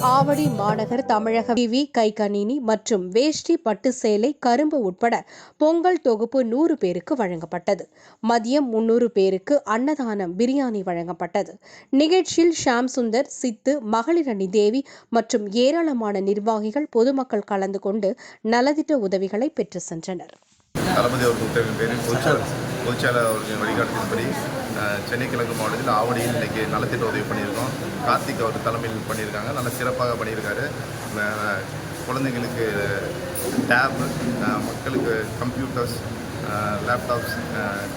ஆவடி மாநகர் தமிழக விவி கைகணினி மற்றும் வேஷ்டி பட்டு சேலை கரும்பு உட்பட பொங்கல் தொகுப்பு 100 பேருக்கு வழங்கப்பட்டது. மதியம் 300 பேருக்கு அன்னதானம் பிரியாணி வழங்கப்பட்டது. நிகழ்ச்சியில் ஷாம் சுந்தர், சித்து, மகளிர் அணி தேவி மற்றும் ஏராளமான நிர்வாகிகள், பொதுமக்கள் கலந்து கொண்டு நலத்திட்ட உதவிகளை பெற்று சென்றனர். தளபதி அவர்கள் உத்தரவின் பேரில் பொதுச்செயலாளர் அவர்களின் வழிகாட்டுதலின்படி சென்னை கிழக்கு மாவட்டத்தில் ஆவடியில் இன்றைக்கி நலத்திட்ட உதவி பண்ணியிருக்கோம். கார்த்திக் அவர் தலைமையில் பண்ணியிருக்காங்க. நல்லா சிறப்பாக பண்ணியிருக்காரு. குழந்தைங்களுக்கு டேப், மக்களுக்கு கம்ப்யூட்டர்ஸ், லேப்டாப்ஸ்,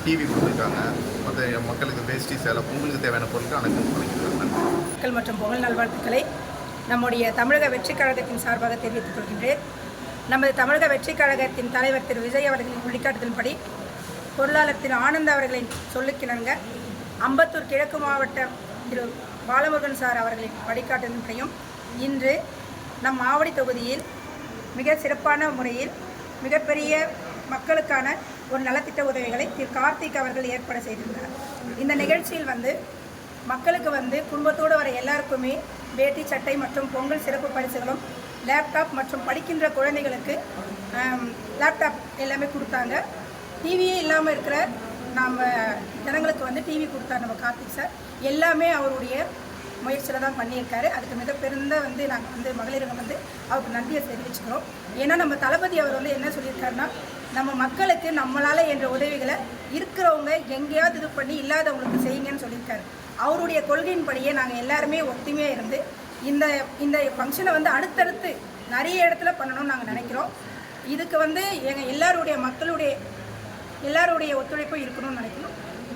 டிவி கொடுத்துருக்காங்க. மற்ற மக்களுக்கு வேஷ்டி சேலை, பொங்கலுக்கு தேவையான பொருட்கள் அனைத்தும் வழங்கியிருக்காங்க. மக்கள் மற்றும் பொங்கல் நல்வாழ்த்துக்களை நம்முடைய தமிழக வெற்றி கழகத்தின் சார்பாக தெரிவித்துக் கொள்கின்றேன். நமது தமிழக வெற்றி கழகத்தின் தலைவர் திரு விஜய் அவர்களின் வழிகாட்டுதலின்படி பொருளாளர் திரு ஆனந்த் அவர்களின் சொல்லுக்கிணங்க அம்பத்தூர் கிழக்கு மாவட்ட திரு பாலமுருகன் சார் அவர்களின் வழிகாட்டுதலின்படியும் இன்று நம் ஆவடி தொகுதியில் மிக சிறப்பான முறையில் மிகப்பெரிய மக்களுக்கான ஒரு நலத்திட்ட உதவிகளை திரு கார்த்திக் அவர்கள் ஏற்பாடு செய்திருந்தார். இந்த நிகழ்ச்சியில் மக்களுக்கு குடும்பத்தோடு வர எல்லாருக்குமே வேட்டி சட்டை மற்றும் பொங்கல் சிறப்பு பரிசுகளும், லேப்டாப் மற்றும் படிக்கின்ற குழந்தைகளுக்கு லேப்டாப் எல்லாமே கொடுத்தாங்க. டிவியே இல்லாமல் இருக்கிற நம்ம ஜனங்களுக்கு டிவி கொடுத்தார் நம்ம கார்த்திக் சார். எல்லாமே அவருடைய முயற்சியில் தான் பண்ணியிருக்காரு. அதுக்கு மிக பெருந்த நாங்கள் மகளிர்கள் அவருக்கு நன்றியை தெரிவிச்சுக்கிறோம். ஏன்னா நம்ம தளபதி அவர் என்ன சொல்லியிருக்காருன்னா, நம்ம மக்களுக்கு நம்மளால் என்ற உதவிகளை இருக்கிறவங்க எங்கேயாவது இது பண்ணி இல்லாதவங்களுக்கு செய்யுங்கன்னு சொல்லியிருக்காரு. அவருடைய கொள்கையின்படியே நாங்கள் எல்லாருமே ஒத்துமையாக இருந்து இந்த ஃபங்க்ஷனை அடுத்தடுத்து நிறைய இடத்துல பண்ணணும்னு நாங்கள் நினைக்கிறோம். இதுக்கு எங்கள் எல்லாருடைய மக்களுடைய எல்லாருடைய ஒத்துழைப்பும் இருக்கணும்னு நினைக்கிறோம்.